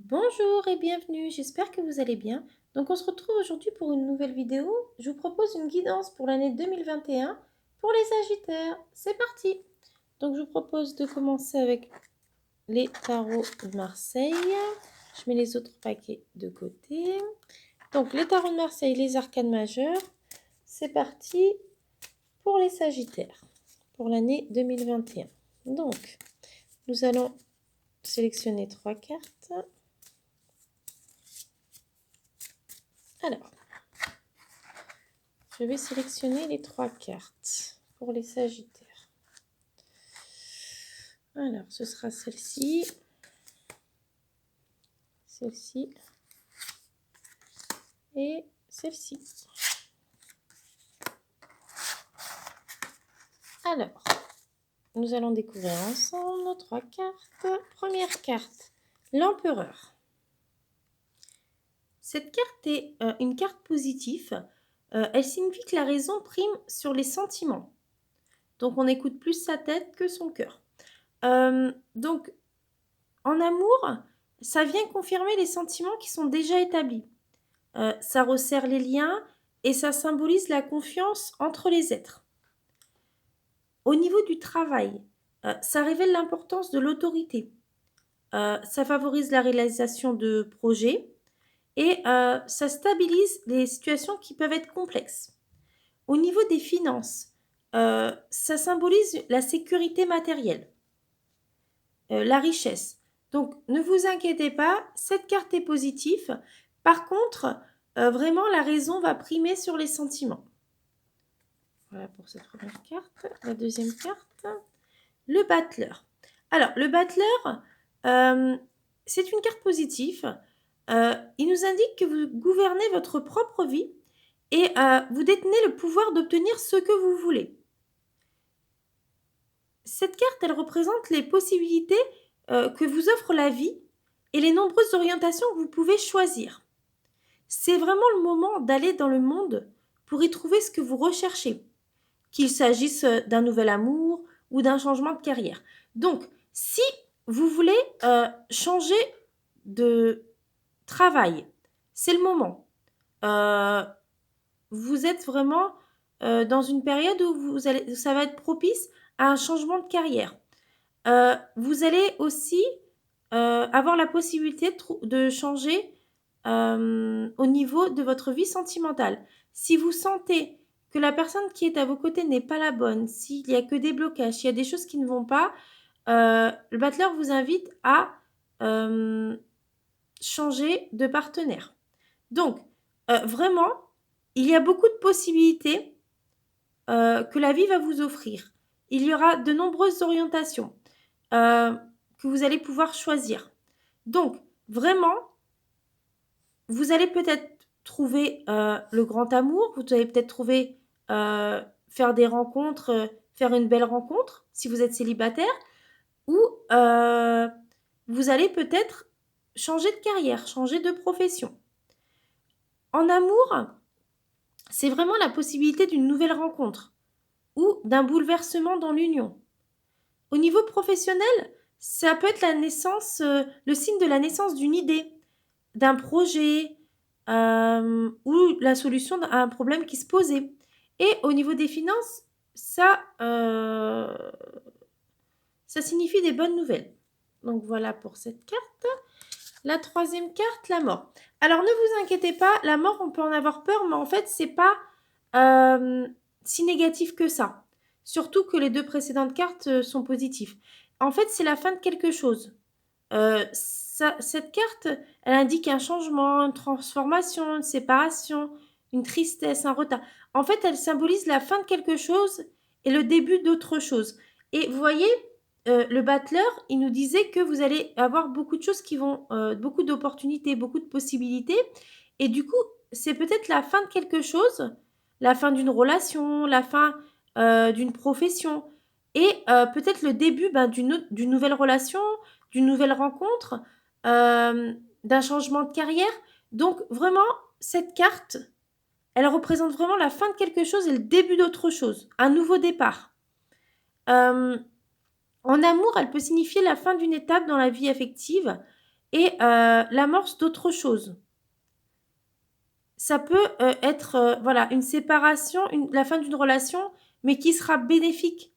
Bonjour et bienvenue, j'espère que vous allez bien. Donc on se retrouve aujourd'hui pour une nouvelle vidéo. Je vous propose une guidance pour l'année 2021 pour les Sagittaires. C'est parti. Donc je vous propose de commencer avec les tarots de Marseille. Je mets les autres paquets de côté. Donc les tarots de Marseille, les arcanes majeures. C'est parti pour les Sagittaires pour l'année 2021. Donc nous allons sélectionner 3 cartes. Alors, je vais sélectionner les 3 cartes pour les Sagittaires. Alors, ce sera celle-ci, celle-ci et celle-ci. Alors, nous allons découvrir ensemble nos 3 cartes. Première carte, l'Empereur. Cette carte est une carte positive. Elle signifie que la raison prime sur les sentiments. Donc, on écoute plus sa tête que son cœur. Donc, en amour, ça vient confirmer les sentiments qui sont déjà établis. Ça resserre les liens et ça symbolise la confiance entre les êtres. Au niveau du travail, ça révèle l'importance de l'autorité. Ça favorise la réalisation de projets et ça stabilise les situations qui peuvent être complexes. Au niveau des finances, ça symbolise la sécurité matérielle, la richesse. Donc, ne vous inquiétez pas, cette carte est positive. Par contre, vraiment, la raison va primer sur les sentiments. Voilà pour cette première carte. La deuxième carte, le battleur. Alors, le battleur, c'est une carte positive. Il nous indique que vous gouvernez votre propre vie et vous détenez le pouvoir d'obtenir ce que vous voulez. Cette carte, elle représente les possibilités que vous offre la vie et les nombreuses orientations que vous pouvez choisir. C'est vraiment le moment d'aller dans le monde pour y trouver ce que vous recherchez, qu'il s'agisse d'un nouvel amour ou d'un changement de carrière. Donc, si vous voulez changer de travail, c'est le moment. Vous êtes vraiment dans une période où ça va être propice à un changement de carrière. Vous allez aussi avoir la possibilité de changer au niveau de votre vie sentimentale. Si vous sentez que la personne qui est à vos côtés n'est pas la bonne, s'il n'y a que des blocages, s'il y a des choses qui ne vont pas, le battleur vous invite à changer de partenaire. Donc, vraiment, il y a beaucoup de possibilités que la vie va vous offrir. Il y aura de nombreuses orientations que vous allez pouvoir choisir. Donc, vraiment, vous allez peut-être trouver le grand amour, vous allez peut-être trouver faire des rencontres, faire une belle rencontre si vous êtes célibataire, ou vous allez peut-être changer de carrière, changer de profession. En amour, c'est vraiment la possibilité d'une nouvelle rencontre ou d'un bouleversement dans l'union. Au niveau professionnel, ça peut être la naissance, le signe de la naissance d'une idée, d'un projet ou la solution à un problème qui se posait. Et au niveau des finances, ça signifie des bonnes nouvelles. Donc voilà pour cette carte. La troisième carte, la mort. Alors ne vous inquiétez pas, la mort, on peut en avoir peur, mais en fait, c'est pas si négatif que ça. Surtout que les 2 précédentes cartes sont positives. En fait, c'est la fin de quelque chose. Cette carte, elle indique un changement, une transformation, une séparation, une tristesse, un retard. En fait, elle symbolise la fin de quelque chose et le début d'autre chose. Et vous voyez, le battleur, il nous disait que vous allez avoir beaucoup de choses qui vont, beaucoup d'opportunités, beaucoup de possibilités. Et du coup, c'est peut-être la fin de quelque chose, la fin d'une relation, la fin d'une profession. Et peut-être le début d'une nouvelle relation, d'une nouvelle rencontre, d'un changement de carrière. Donc vraiment, cette carte, elle représente vraiment la fin de quelque chose et le début d'autre chose, un nouveau départ. En amour, elle peut signifier la fin d'une étape dans la vie affective et l'amorce d'autre chose. Ça peut être voilà, une séparation, la fin d'une relation, mais qui sera bénéfique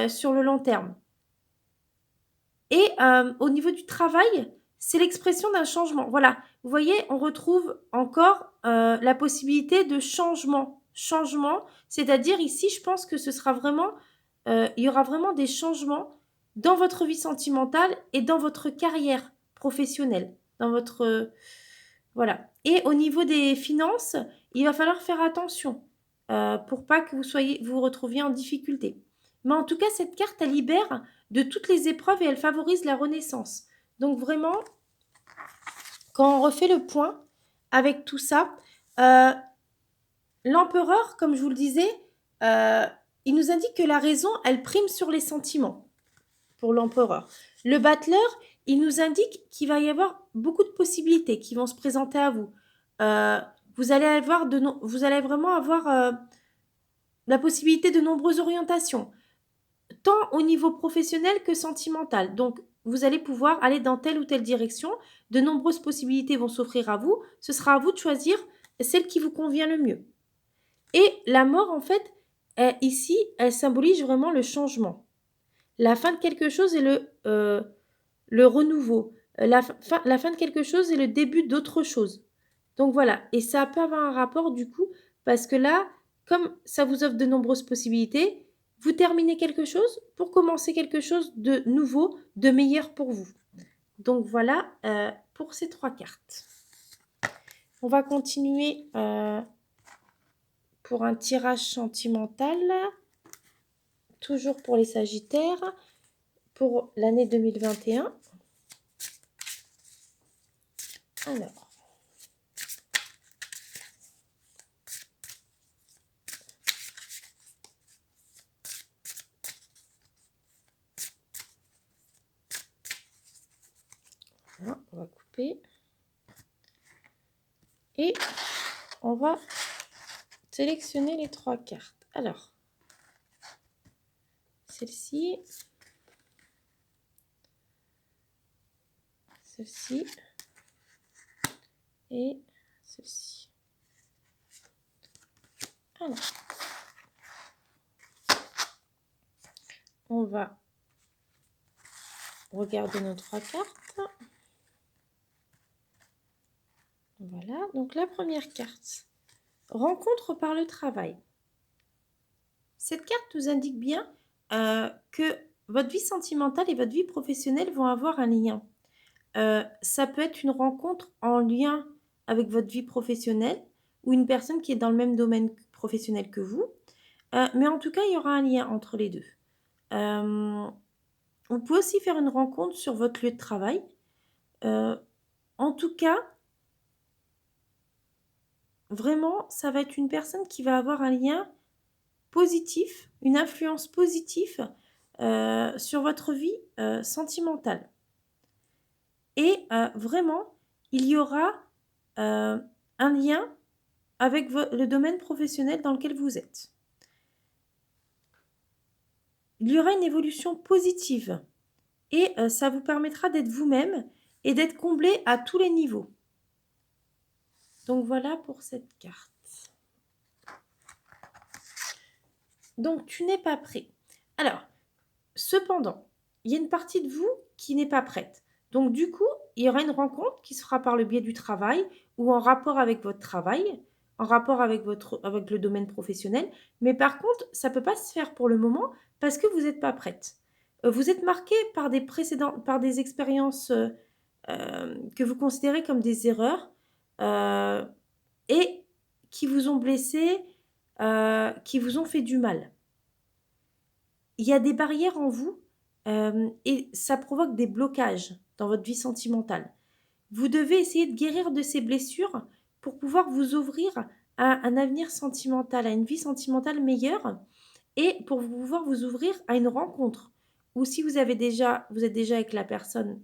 sur le long terme. Et au niveau du travail, c'est l'expression d'un changement. Voilà, vous voyez, on retrouve encore la possibilité de changement. Changement, c'est-à-dire ici, je pense que ce sera vraiment, il y aura vraiment des changements dans votre vie sentimentale et dans votre carrière professionnelle, dans votre voilà. Et au niveau des finances, il va falloir faire attention pour pas que vous vous retrouviez en difficulté. Mais en tout cas, cette carte, elle libère de toutes les épreuves et elle favorise la renaissance. Donc vraiment, quand on refait le point avec tout ça, euh, l'empereur, comme je vous le disais, euh, il nous indique que la raison, elle prime sur les sentiments pour l'empereur. Le battleur, il nous indique qu'il va y avoir beaucoup de possibilités qui vont se présenter à vous. Euh, vous allez vraiment avoir la possibilité de nombreuses orientations, tant au niveau professionnel que sentimental. Donc, vous allez pouvoir aller dans telle ou telle direction. De nombreuses possibilités vont s'offrir à vous. Ce sera à vous de choisir celle qui vous convient le mieux. Et la mort, en fait, ici, elle symbolise vraiment le changement. La fin de quelque chose et le renouveau. La fin de quelque chose et le début d'autre chose. Donc voilà, et ça peut avoir un rapport du coup, parce que là, comme ça vous offre de nombreuses possibilités, vous terminez quelque chose pour commencer quelque chose de nouveau, de meilleur pour vous. Donc voilà pour ces 3 cartes. On va continuer pour un tirage sentimental, toujours pour les Sagittaires, pour l'année 2021. Alors, voilà, on va couper. Et on va sélectionner les 3 cartes. Alors, celle-ci, celle-ci et celle-ci. Alors, on va regarder nos 3 cartes. Voilà, donc la première carte, rencontre par le travail. Cette carte nous indique bien que votre vie sentimentale et votre vie professionnelle vont avoir un lien. Ça peut être une rencontre en lien avec votre vie professionnelle ou une personne qui est dans le même domaine professionnel que vous. Mais en tout cas, il y aura un lien entre les deux. Vous pouvez aussi faire une rencontre sur votre lieu de travail. En tout cas, vraiment, ça va être une personne qui va avoir un lien positif, une influence positive sur votre vie sentimentale. Et vraiment, il y aura un lien avec le domaine professionnel dans lequel vous êtes. Il y aura une évolution positive et ça vous permettra d'être vous-même et d'être comblé à tous les niveaux. Donc voilà pour cette carte. Donc tu n'es pas prêt. Alors, cependant, il y a une partie de vous qui n'est pas prête. Donc du coup, il y aura une rencontre qui se fera par le biais du travail ou en rapport avec votre travail, en rapport avec le domaine professionnel. Mais par contre, ça ne peut pas se faire pour le moment parce que vous n'êtes pas prête. Vous êtes marqué par des expériences que vous considérez comme des erreurs et qui vous ont blessé, qui vous ont fait du mal. Il y a des barrières en vous et ça provoque des blocages dans votre vie sentimentale. Vous devez essayer de guérir de ces blessures pour pouvoir vous ouvrir à un avenir sentimental, à une vie sentimentale meilleure et pour pouvoir vous ouvrir à une rencontre. Ou si vous êtes déjà avec la personne,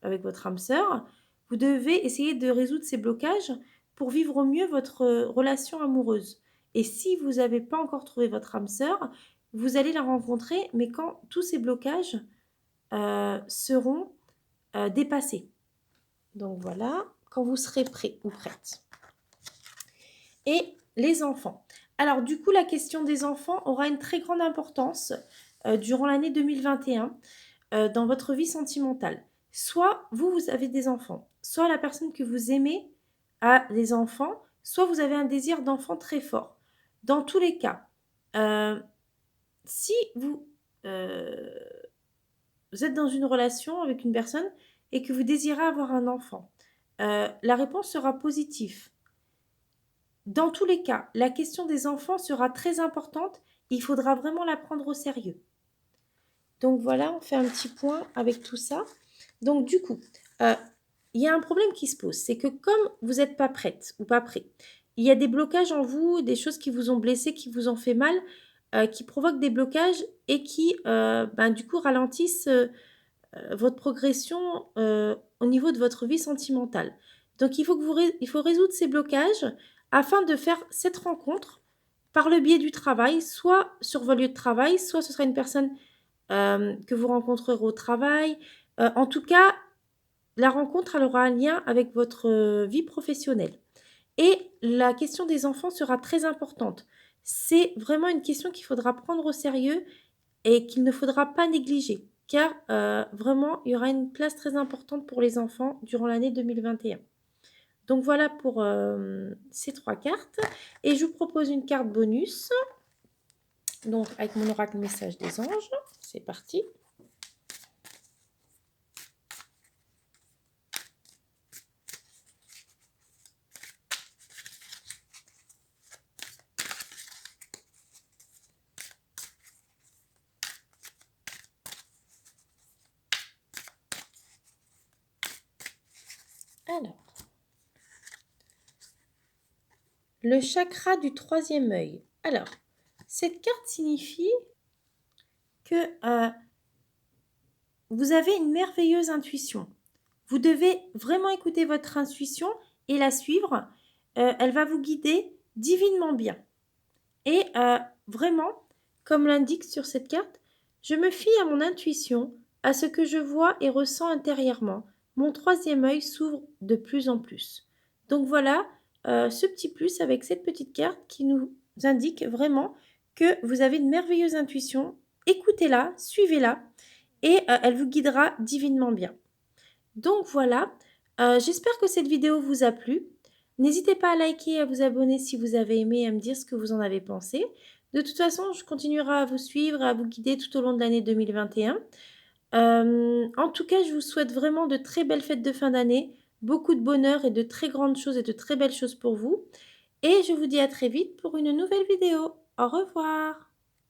avec votre âme sœur, vous devez essayer de résoudre ces blocages pour vivre au mieux votre relation amoureuse. Et si vous n'avez pas encore trouvé votre âme sœur, vous allez la rencontrer, mais quand tous ces blocages seront dépasser. Donc voilà, quand vous serez prêt ou prête. Et les enfants. Alors du coup, la question des enfants aura une très grande importance durant l'année 2021 dans votre vie sentimentale. Soit vous avez des enfants, soit la personne que vous aimez a des enfants, soit vous avez un désir d'enfant très fort. Dans tous les cas, si vous êtes dans une relation avec une personne et que vous désirez avoir un enfant, la réponse sera positive. Dans tous les cas, la question des enfants sera très importante. Il faudra vraiment la prendre au sérieux. Donc voilà, on fait un petit point avec tout ça. Donc du coup, il y a un problème qui se pose. C'est que comme vous n'êtes pas prête ou pas prêt, il y a des blocages en vous, des choses qui vous ont blessé, qui vous ont fait mal, qui provoquent des blocages et qui, du coup, ralentissent votre progression au niveau de votre vie sentimentale. Donc il faut résoudre ces blocages afin de faire cette rencontre par le biais du travail, soit sur vos lieux de travail, soit ce sera une personne que vous rencontrerez au travail. En tout cas, la rencontre elle aura un lien avec votre vie professionnelle. Et la question des enfants sera très importante. C'est vraiment une question qu'il faudra prendre au sérieux et qu'il ne faudra pas négliger, car vraiment, il y aura une place très importante pour les enfants durant l'année 2021. Donc voilà pour ces 3 cartes. Et je vous propose une carte bonus, donc avec mon oracle message des anges. C'est parti. Alors, le chakra du 3e œil. Alors, cette carte signifie que vous avez une merveilleuse intuition. Vous devez vraiment écouter votre intuition et la suivre. Elle va vous guider divinement bien. Et vraiment, comme l'indique sur cette carte, je me fie à mon intuition, à ce que je vois et ressens intérieurement. Mon 3e œil s'ouvre de plus en plus. Donc voilà, ce petit plus avec cette petite carte qui nous indique vraiment que vous avez une merveilleuse intuition. Écoutez-la, suivez-la et elle vous guidera divinement bien. Donc voilà, j'espère que cette vidéo vous a plu. N'hésitez pas à liker et à vous abonner si vous avez aimé et à me dire ce que vous en avez pensé. De toute façon, je continuerai à vous suivre, à vous guider tout au long de l'année 2021. En tout cas, je vous souhaite vraiment de très belles fêtes de fin d'année, beaucoup de bonheur et de très grandes choses et de très belles choses pour vous. Et je vous dis à très vite pour une nouvelle vidéo. Au revoir!